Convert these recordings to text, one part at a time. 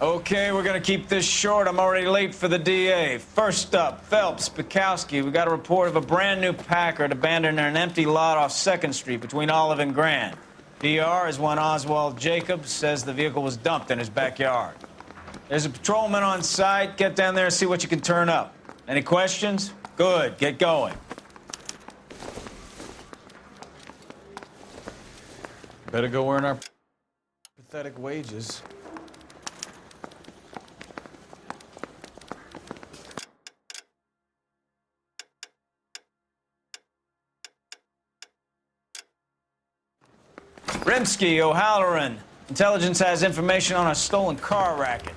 Okay, we're gonna keep this short. I'm already late for the DA. First up, Phelps, Bukowski. We got a report of a brand new Packard abandoned in an empty lot off 2nd Street between Olive and Grand. DR is one Oswald Jacobs says the vehicle was dumped in his backyard. There's a patrolman on site. Get down there and see what you can turn up. Any questions? Good, get going. Better go earn our pathetic wages. Rimsky, O'Halloran. Intelligence has information on a stolen car racket.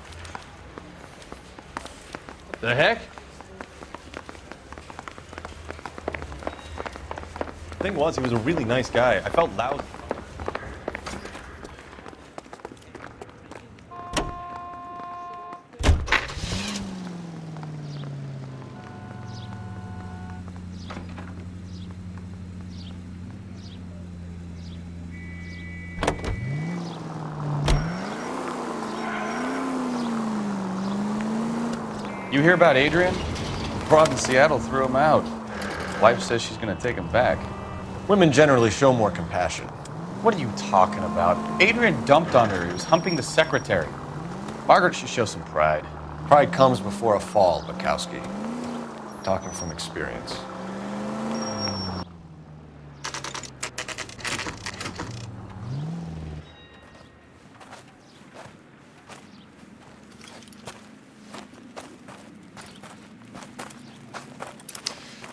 The heck? The thing was, he was a really nice guy. I felt lousy. You hear about Adrian? Broad in Seattle threw him out. Wife says she's gonna take him back. Women generally show more compassion. What are you talking about? Adrian dumped on her. He was humping the secretary. Margaret should show some pride. Pride comes before a fall, Bukowski. Talking from experience.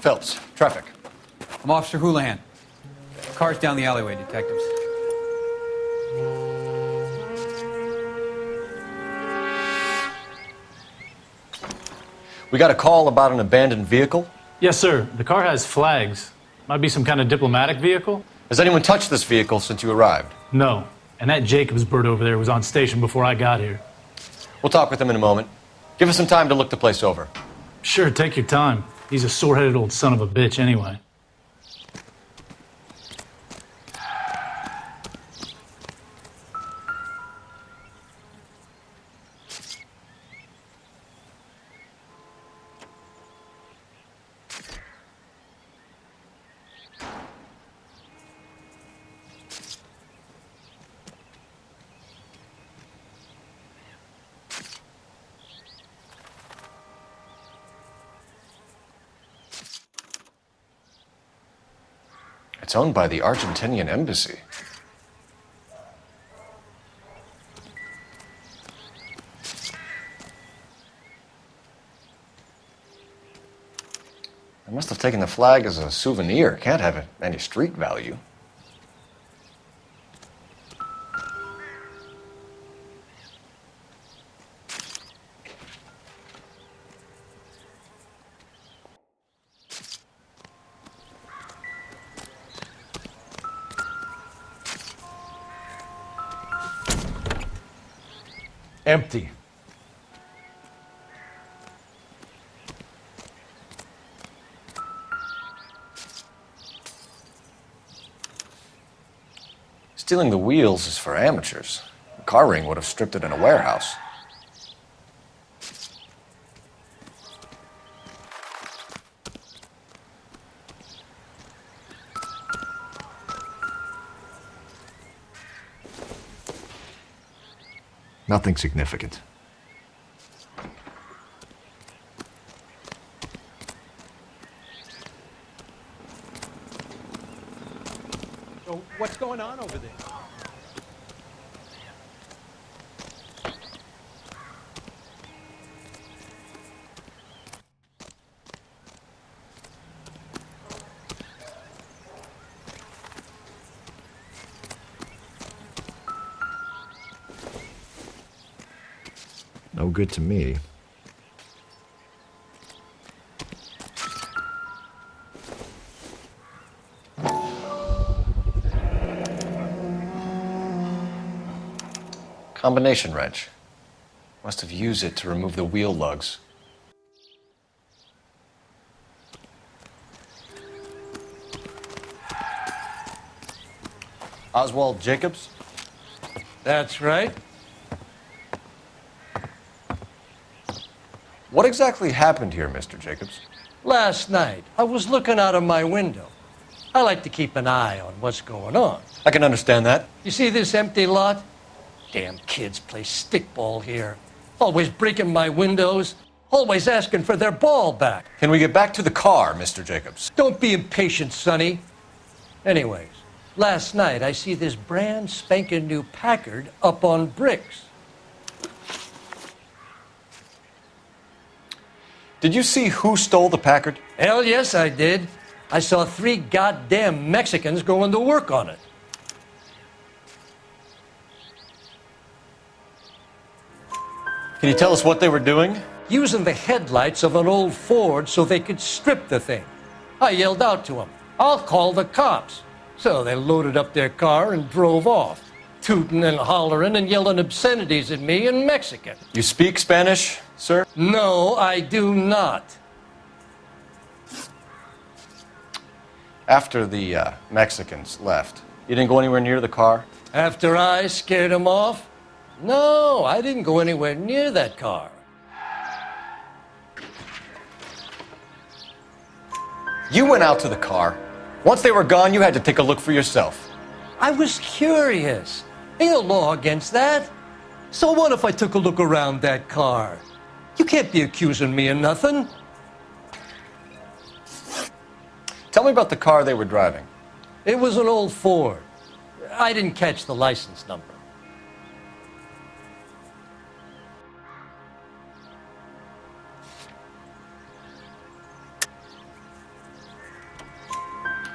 Phelps, traffic. I'm Officer Houlihan. Car's down the alleyway, detectives. We got a call about an abandoned vehicle. Yes, sir. The car has flags. Might be some kind of diplomatic vehicle? Has anyone touched this vehicle since you arrived? No. And that Jacobs bird over there was on station before I got here. We'll talk with him in a moment. Give us some time to look the place over. Sure, take your time. He's a sore-headed old son of a bitch anyway. It's owned by the Argentinian embassy. They must have taken the flag as a souvenir. Can't have any street value. Empty. Stealing the wheels is for amateurs. The car ring would have stripped it in a warehouse. Nothing significant. So what's going on over there? No good to me. Combination wrench. Must have used it to remove the wheel lugs. Oswald Jacobs? That's right. What exactly happened here, Mr. Jacobs? Last night, I was looking out of my window. I like to keep an eye on what's going on. I can understand that. You see this empty lot? Damn kids play stickball here. Always breaking my windows, always asking for their ball back. Can we get back to the car, Mr. Jacobs? Don't be impatient, Sonny. Anyways, last night I see this brand spanking new Packard up on bricks. Did you see who stole the Packard? Hell yes, I did. I saw 3 goddamn Mexicans going to work on it. Can you tell us what they were doing? Using the headlights of an old Ford so they could strip the thing. I yelled out to them, "I'll call the cops." So they loaded up their car and drove off, tooting and hollering and yelling obscenities at me in Mexican. You speak Spanish, sir? No, I do not. After the Mexicans left, you didn't go anywhere near the car? After I scared them off? No, I didn't go anywhere near that car. You went out to the car. Once they were gone, you had to take a look for yourself. I was curious. Ain't no law against that. So what if I took a look around that car? You can't be accusing me of nothing. Tell me about the car they were driving. It was an old Ford. I didn't catch the license number.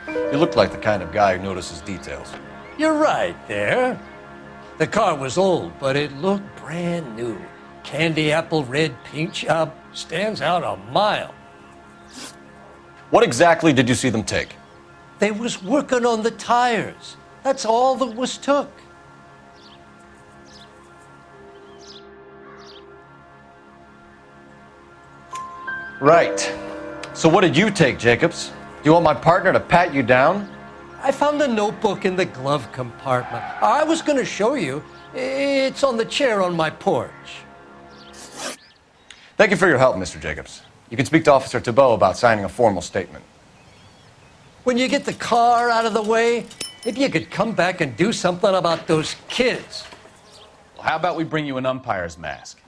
You looked like the kind of guy who notices details. You're right there. The car was old, but it looked brand new. Candy apple red paint job stands out a mile. What exactly did you see them take? They was working on the tires. That's all that was took. Right. So what did you take, Jacobs? Do you want my partner to pat you down? I found a notebook in the glove compartment. I was going to show you. It's on the chair on my porch. Thank you for your help, Mr. Jacobs. You can speak to Officer Thibault about signing a formal statement. When you get the car out of the way, maybe you could come back and do something about those kids. Well, how about we bring you an umpire's mask?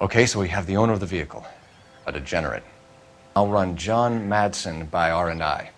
Okay, so we have the owner of the vehicle, a degenerate. I'll run John Madsen by R&I.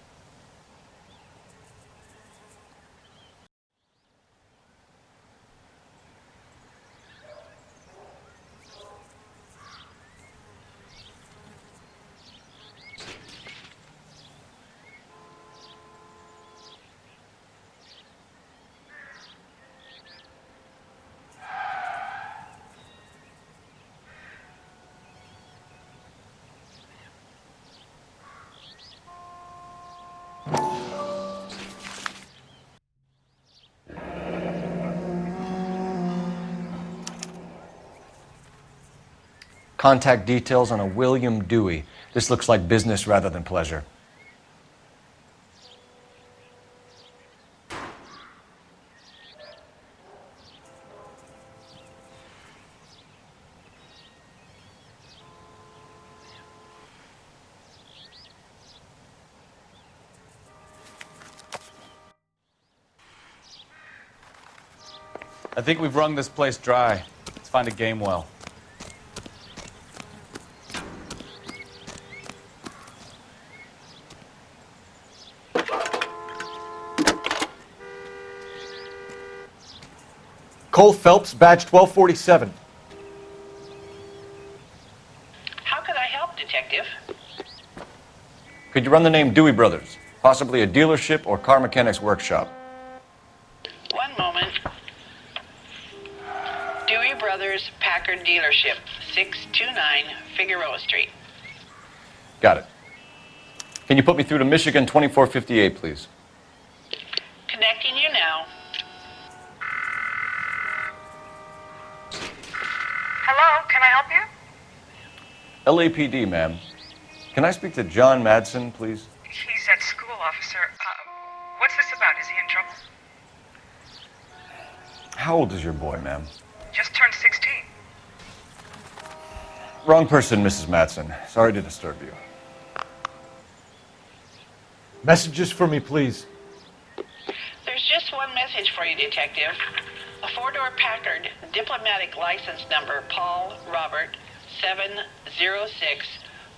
Contact details on a William Dewey. This looks like business rather than pleasure. I think we've wrung this place dry. Let's find a game well. Cole Phelps, badge 1247. How can I help, Detective? Could you run the name Dewey Brothers? Possibly a dealership or car mechanic's workshop. One moment. Dewey Brothers Packard Dealership, 629 Figueroa Street. Got it. Can you put me through to Michigan 2458, please? Connecting you now. Hello, can I help you? LAPD, ma'am. Can I speak to John Madsen, please? He's at school, officer. What's this about? Is he in trouble? How old is your boy, ma'am? Just turned 16. Wrong person, Mrs. Madsen. Sorry to disturb you. Messages for me, please. There's just one message for you, Detective. A four-door Packard, diplomatic license number Paul Robert 706,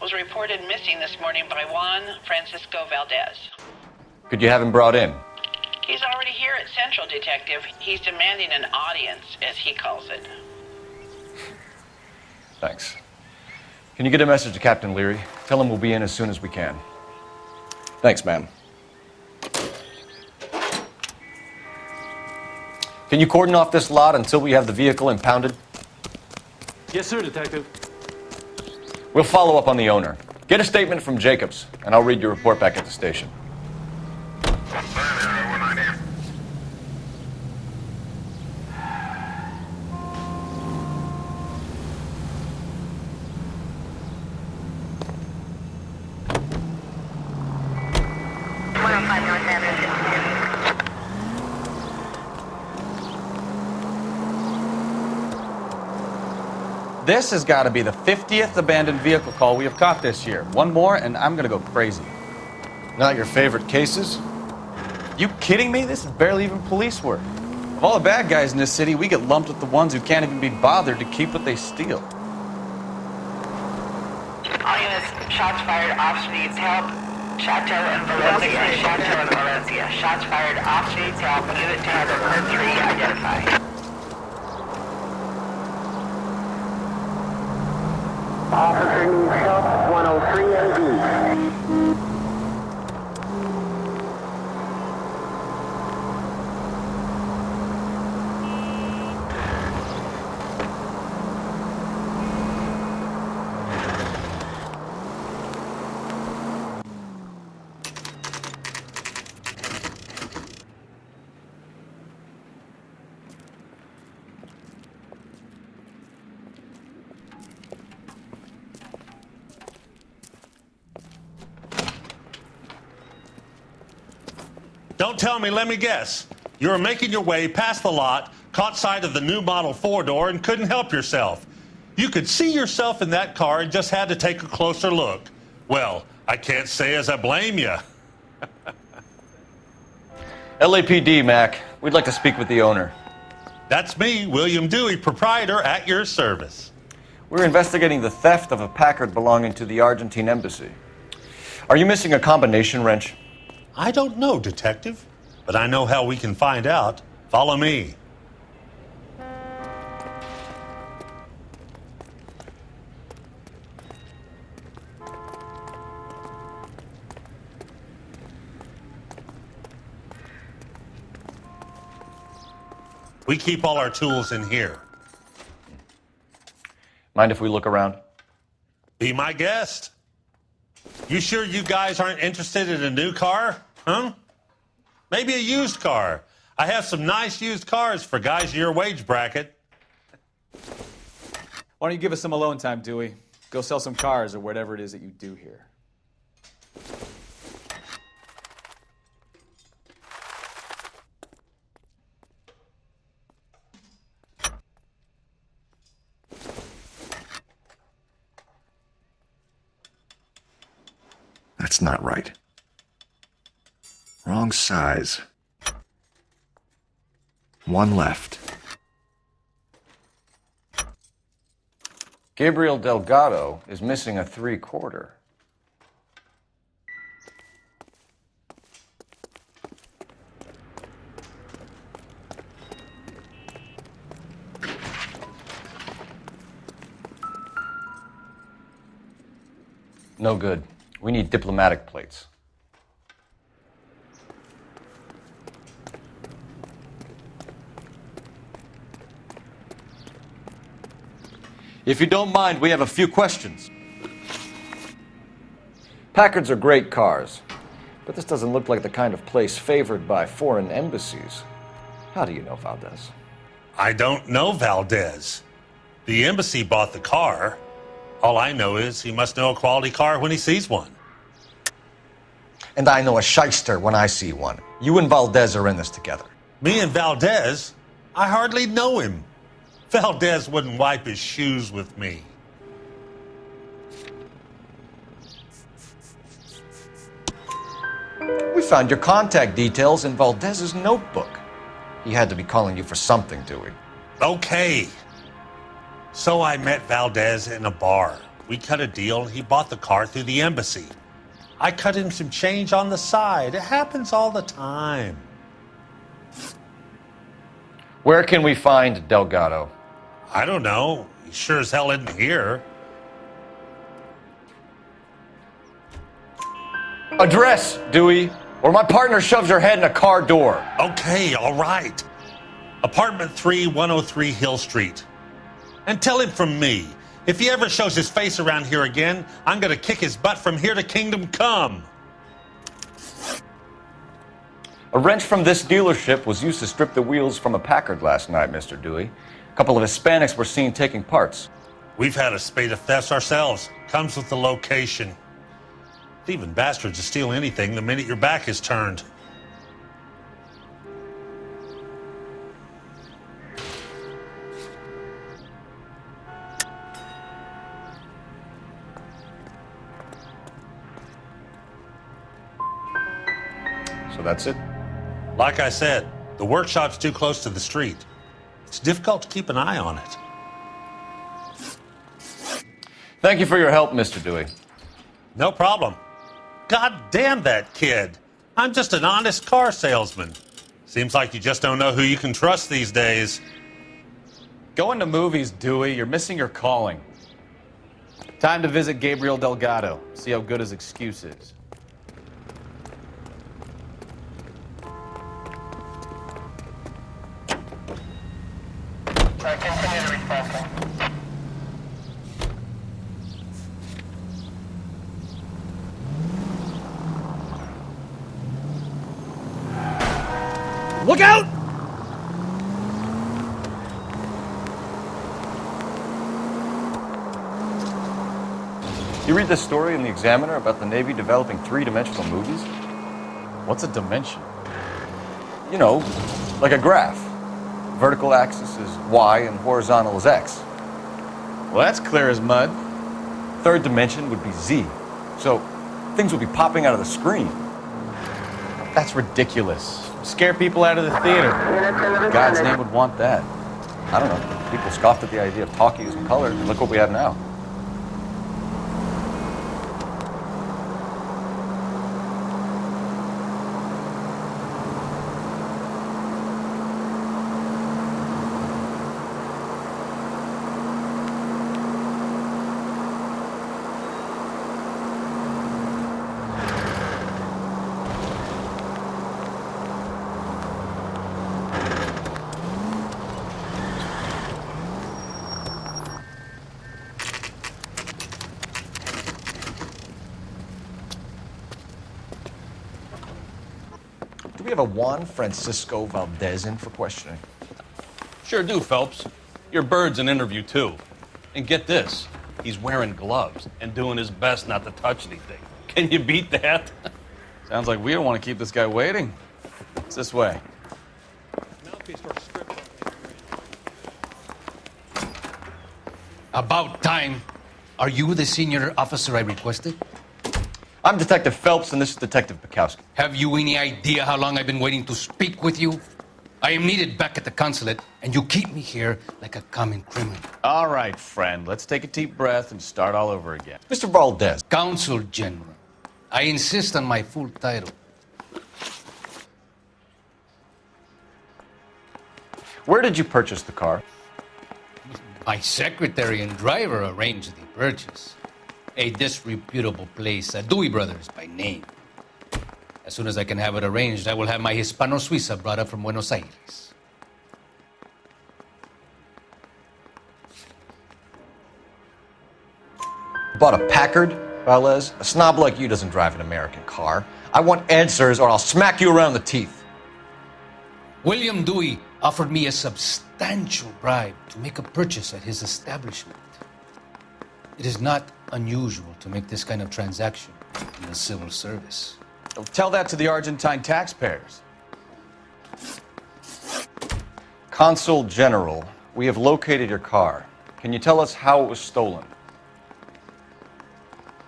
was reported missing this morning by Juan Francisco Valdez. Could you have him brought in? He's already here at Central, Detective. He's demanding an audience, as he calls it. Thanks. Can you get a message to Captain Leary? Tell him we'll be in as soon as we can. Thanks, ma'am. Can you cordon off this lot until we have the vehicle impounded? Yes, sir, Detective. We'll follow up on the owner. Get a statement from Jacobs, and I'll read your report back at the station. This has got to be the 50th abandoned vehicle call we have caught this year. One more, and I'm going to go crazy. Not your favorite cases? You kidding me? This is barely even police work. Of all the bad guys in this city, we get lumped with the ones who can't even be bothered to keep what they steal. All units, shots fired, officer needs help. Chateau and Valencia, Chateau and Valencia. Shots fired, officer needs help. Unit 10 of Code 3, identify. Officer needs help, 103 AD. Don't tell me, let me guess. You were making your way past the lot, caught sight of the new model four-door, and couldn't help yourself. You could see yourself in that car and just had to take a closer look. Well, I can't say as I blame you. LAPD, Mac. We'd like to speak with the owner. That's me, William Dewey, proprietor, at your service. We're investigating the theft of a Packard belonging to the Argentine embassy. Are you missing a combination wrench? I don't know, Detective, but I know how we can find out. Follow me. We keep all our tools in here. Mind if we look around? Be my guest. You sure you guys aren't interested in a new car? Huh? Maybe a used car. I have some nice used cars for guys in your wage bracket. Why don't you give us some alone time, Dewey? Go sell some cars or whatever it is that you do here. That's not right. Wrong size. One left. Gabriel Delgado is missing a 3/4. No good. We need diplomatic plates. If you don't mind, we have a few questions. Packards are great cars, but this doesn't look like the kind of place favored by foreign embassies. How do you know Valdez? I don't know Valdez. The embassy bought the car. All I know is he must know a quality car when he sees one. And I know a shyster when I see one. You and Valdez are in this together. Me and Valdez? I hardly know him. Valdez wouldn't wipe his shoes with me. We found your contact details in Valdez's notebook. He had to be calling you for something, Dewey. Okay. So I met Valdez in a bar. We cut a deal and he bought the car through the embassy. I cut him some change on the side. It happens all the time. Where can we find Delgado? I don't know. He sure as hell isn't here. Address, Dewey, or my partner shoves your head in a car door. Okay, all right. Apartment 3, 103 Hill Street. And tell him from me, if he ever shows his face around here again, I'm gonna kick his butt from here to Kingdom Come. A wrench from this dealership was used to strip the wheels from a Packard last night, Mr. Dewey. A couple of Hispanics were seen taking parts. We've had a spate of thefts ourselves. Comes with the location. Thieving bastards will steal anything the minute your back is turned. So that's it? Like I said, the workshop's too close to the street. It's difficult to keep an eye on it. Thank you for your help, Mr. Dewey. No problem. God damn that kid. I'm just an honest car salesman. Seems like you just don't know who you can trust these days. Going to movies, Dewey. You're missing your calling. Time to visit Gabriel Delgado. See how good his excuse is. Continue to respond. Look out! You read this story in the Examiner about the Navy developing three-dimensional movies? What's a dimension? You know, like a graph. Vertical axis is Y and horizontal is X. Well, that's clear as mud. Third dimension would be Z. So things would be popping out of the screen. That's ridiculous. Scare people out of the theater. God's name would want that. I don't know. People scoffed at the idea of talkies and color, and look what we have now. Do we have a Juan Francisco Valdez in for questioning? Sure do, Phelps. Your bird's an interview, too. And get this, he's wearing gloves and doing his best not to touch anything. Can you beat that? Sounds like we don't want to keep this guy waiting. It's this way. About time. Are you the senior officer I requested? I'm Detective Phelps, and this is Detective Bukowski. Have you any idea how long I've been waiting to speak with you? I am needed back at the consulate, and you keep me here like a common criminal. All right, friend. Let's take a deep breath and start all over again. Mr. Valdez. Consul General. I insist on my full title. Where did you purchase the car? My secretary and driver arranged the purchase. A disreputable place, Dewey Brothers by name. As soon as I can have it arranged, I will have my Hispano-Suiza brought up from Buenos Aires. Bought a Packard, Valdez? A snob like you doesn't drive an American car. I want answers or I'll smack you around the teeth. William Dewey, offered me a substantial bribe to make a purchase at his establishment. It is not unusual to make this kind of transaction in the civil service. Tell that to the Argentine taxpayers. Consul General, we have located your car. Can you tell us how it was stolen?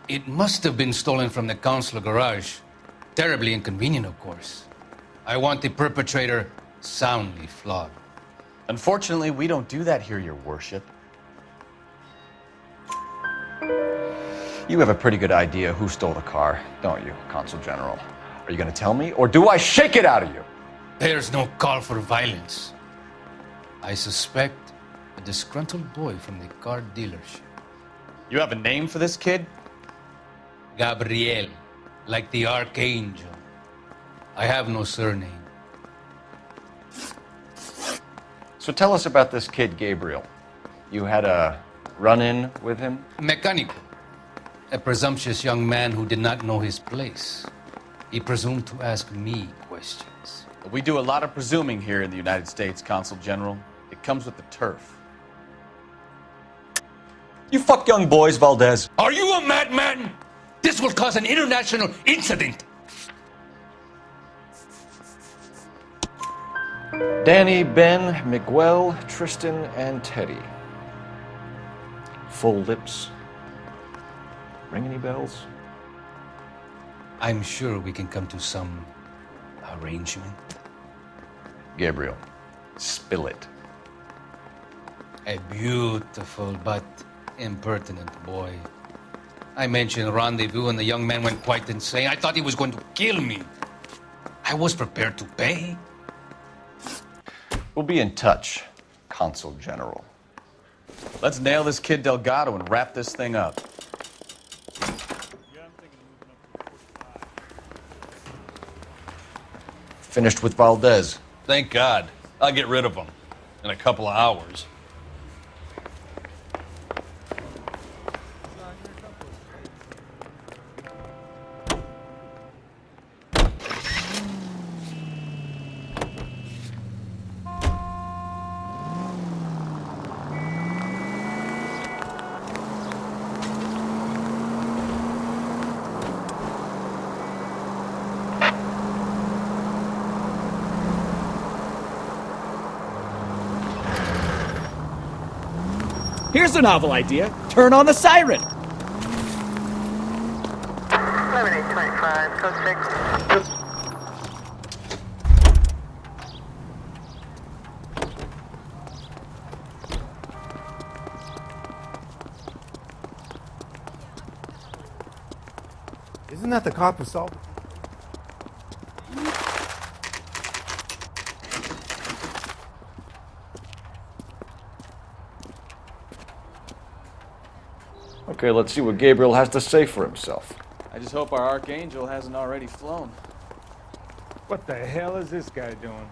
It must have been stolen from the consular garage. Terribly inconvenient, of course. I want the perpetrator soundly flogged. Unfortunately, we don't do that here, Your Worship. You have a pretty good idea who stole the car, don't you, Consul General? Are you going to tell me, or do I shake it out of you? There's no call for violence. I suspect a disgruntled boy from the car dealership. You have a name for this kid? Gabriel, like the archangel. I have no surname. So tell us about this kid, Gabriel. You had a run-in with him? Mecánico. A presumptuous young man who did not know his place. He presumed to ask me questions. We do a lot of presuming here in the United States, Consul General. It comes with the turf. You fuck young boys, Valdez. Are you a madman? This will cause an international incident. Danny, Ben, Miguel, Tristan, and Teddy. Full lips. Ring any bells? I'm sure we can come to some arrangement. Gabriel, spill it. A beautiful but impertinent boy. I mentioned rendezvous and the young man went quite insane. I thought he was going to kill me. I was prepared to pay. We'll be in touch, Consul General. Let's nail this kid Delgado and wrap this thing up. Finished with Valdez. Thank God. I'll get rid of him in a couple of hours. Here's a novel idea. Turn on the siren. 11825, code 6. Isn't that the cop who solved it? Okay, let's see what Gabriel has to say for himself. I just hope our archangel hasn't already flown. What the hell is this guy doing?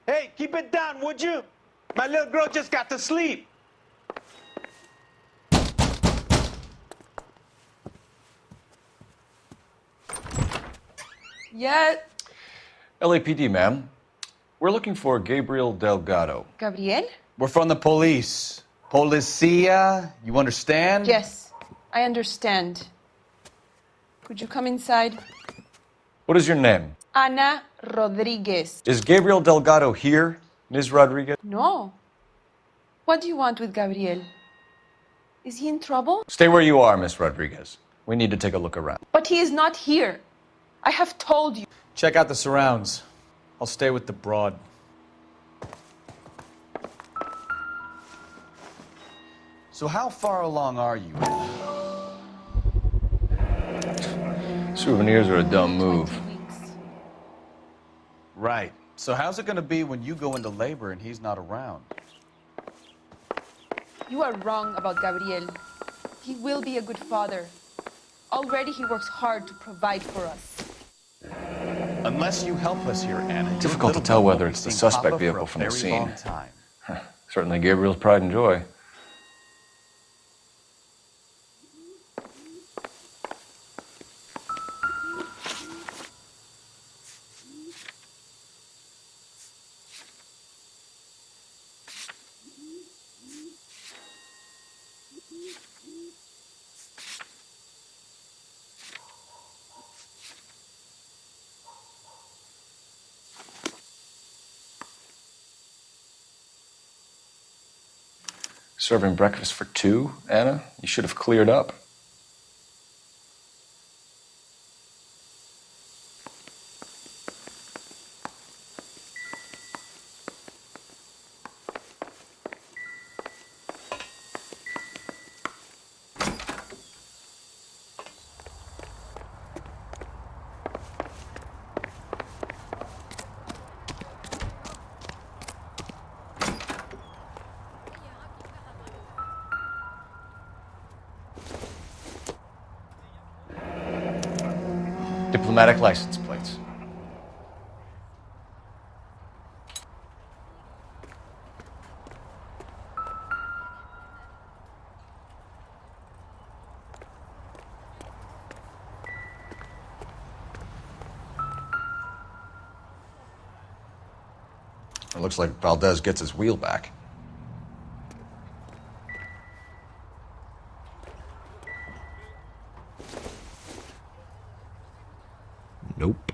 Hey, keep it down, would you? My little girl just got to sleep. Yeah. LAPD, ma'am. We're looking for Gabriel Delgado. Gabriel? We're from the police. Policia, you understand? Yes, I understand. Could you come inside? What is your name? Ana Rodriguez. Is Gabriel Delgado here, Ms. Rodriguez? No. What do you want with Gabriel? Is he in trouble? Stay where you are, Ms. Rodriguez. We need to take a look around. But he is not here. I have told you. Check out the surrounds. I'll stay with the broad. So how far along are you? Souvenirs are a dumb move. Right. So how's it going to be when you go into labor and he's not around? You are wrong about Gabriel. He will be a good father. Already he works hard to provide for us. Unless you help us here, Anna. Difficult to tell whether it's the suspect vehicle from the scene. Certainly Gabriel's pride and joy. Serving breakfast for two, Anna? You should have cleared up. Diplomatic license plates. It looks like Valdez gets his wheel back. Nope.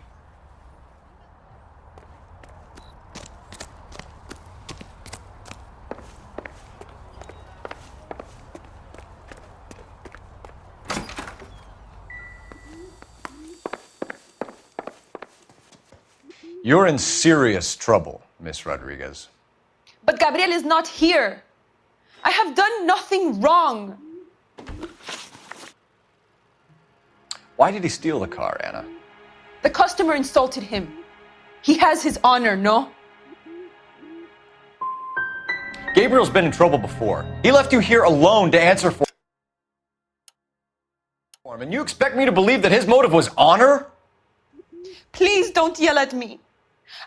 You're in serious trouble, Miss Rodriguez. But Gabriel is not here. I have done nothing wrong. Why did he steal the car, Anna? The customer insulted him. He has his honor, no? Gabriel's been in trouble before. He left you here alone to answer for him, and you expect me to believe that his motive was honor? Please don't yell at me.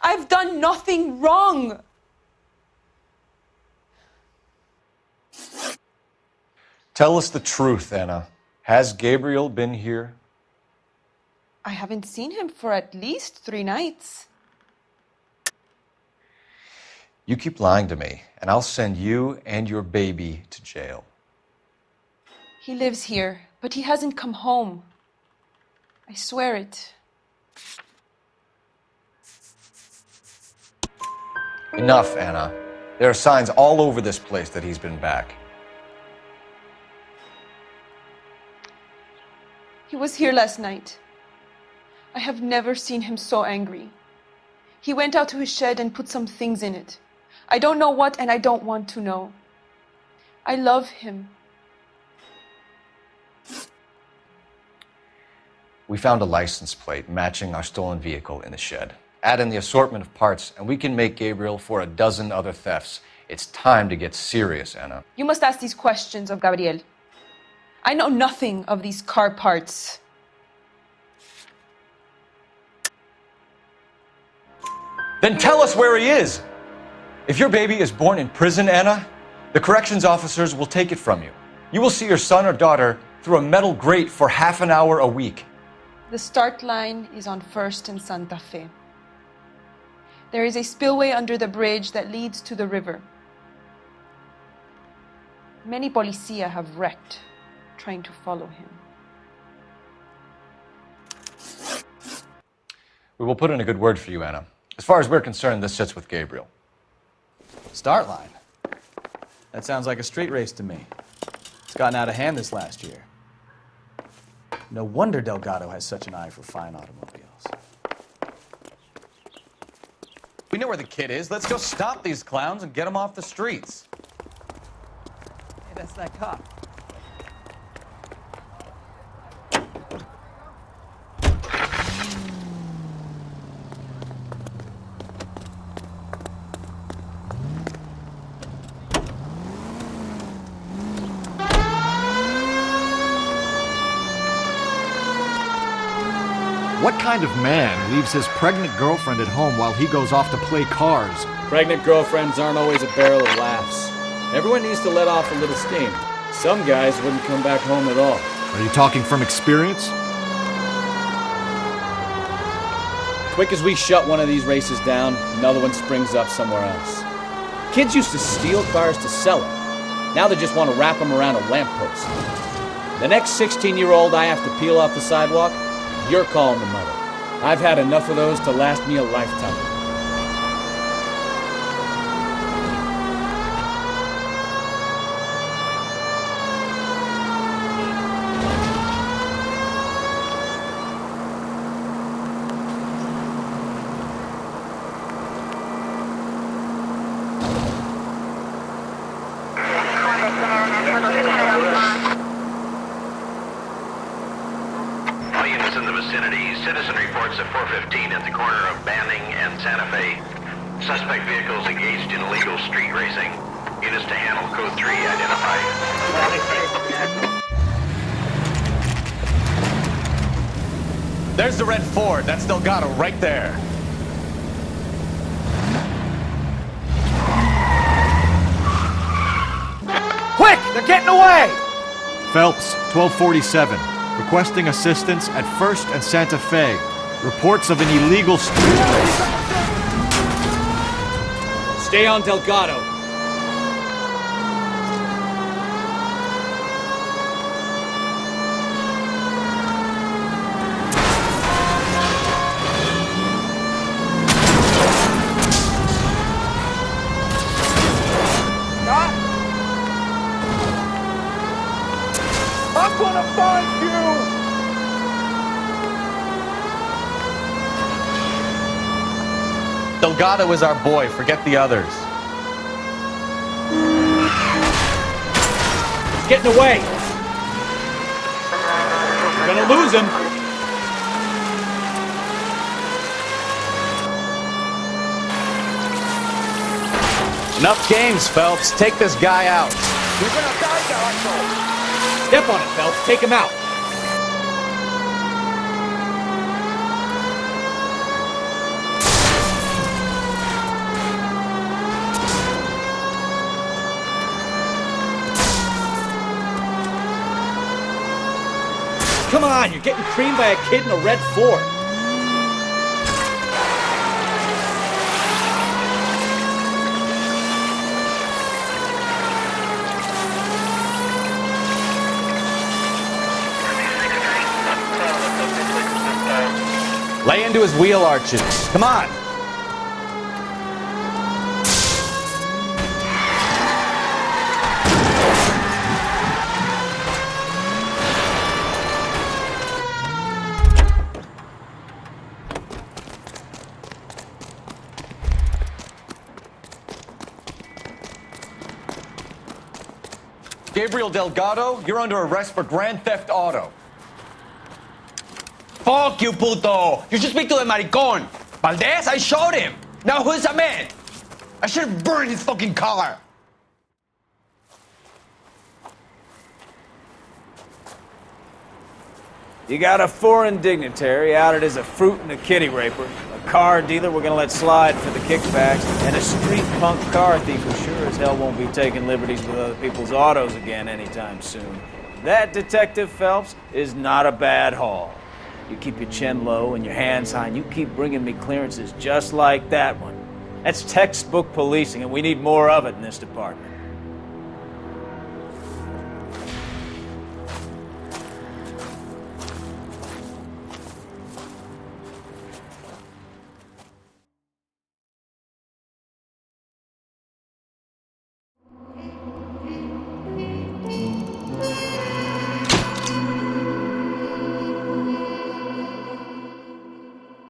I've done nothing wrong. Tell us the truth, Anna. Has Gabriel been here? I haven't seen him for at least 3 nights. You keep lying to me, and I'll send you and your baby to jail. He lives here, but he hasn't come home. I swear it. Enough, Anna. There are signs all over this place that he's been back. He was here last night. I have never seen him so angry. He went out to his shed and put some things in it. I don't know what, and I don't want to know. I love him. We found a license plate matching our stolen vehicle in the shed. Add in the assortment of parts, and we can make Gabriel for a dozen other thefts. It's time to get serious, Anna. You must ask these questions of Gabriel. I know nothing of these car parts. Then tell us where he is! If your baby is born in prison, Anna, the corrections officers will take it from you. You will see your son or daughter through a metal grate for half an hour a week. The start line is on 1st and Santa Fe. There is a spillway under the bridge that leads to the river. Many policia have wrecked trying to follow him. We will put in a good word for you, Anna. As far as we're concerned, this sits with Gabriel. Start line. That sounds like a street race to me. It's gotten out of hand this last year. No wonder Delgado has such an eye for fine automobiles. We know where the kid is. Let's go stop these clowns and get them off the streets. Hey, that's that cop. What kind of man leaves his pregnant girlfriend at home while he goes off to play cars? Pregnant girlfriends aren't always a barrel of laughs. Everyone needs to let off a little steam. Some guys wouldn't come back home at all. Are you talking from experience? Quick as we shut one of these races down, another one springs up somewhere else. Kids used to steal cars to sell them. Now they just want to wrap them around a lamppost. The next 16-year-old I have to peel off the sidewalk, you're calling the mother. I've had enough of those to last me a lifetime. All units in the vicinity. Citizen reports at 415 at the corner of Banning and Santa Fe. Suspect vehicles engaged in illegal street racing. Units to handle code 3 identified. There's the red Ford. That's Delgado right there. Quick! They're getting away! Phelps, 1247. Requesting assistance at 1st and Santa Fe. Reports of an illegal street race. Stay on Delgado. I'm gonna find you! Delgado is our boy. Forget the others. He's getting away. We're gonna lose him. Enough games, Phelps. Take this guy out. You're gonna die there, Arthur! Step on it, Phelps. Take him out. Come on, you're getting creamed by a kid in a red Ford. Lay into his wheel arches. Come on. Gabriel Delgado, you're under arrest for grand theft auto. Fuck you, puto! You should speak to the maricon! Valdez, I showed him! Now who's a man? I should have burned his fucking car! You got a foreign dignitary outed as a fruit and a kitty raper, a car dealer we're gonna let slide for the kickbacks, and a street punk car thief who sure as hell won't be taking liberties with other people's autos again anytime soon. That, Detective Phelps, is not a bad haul. You keep your chin low and your hands high, and you keep bringing me clearances just like that one. That's textbook policing, and we need more of it in this department.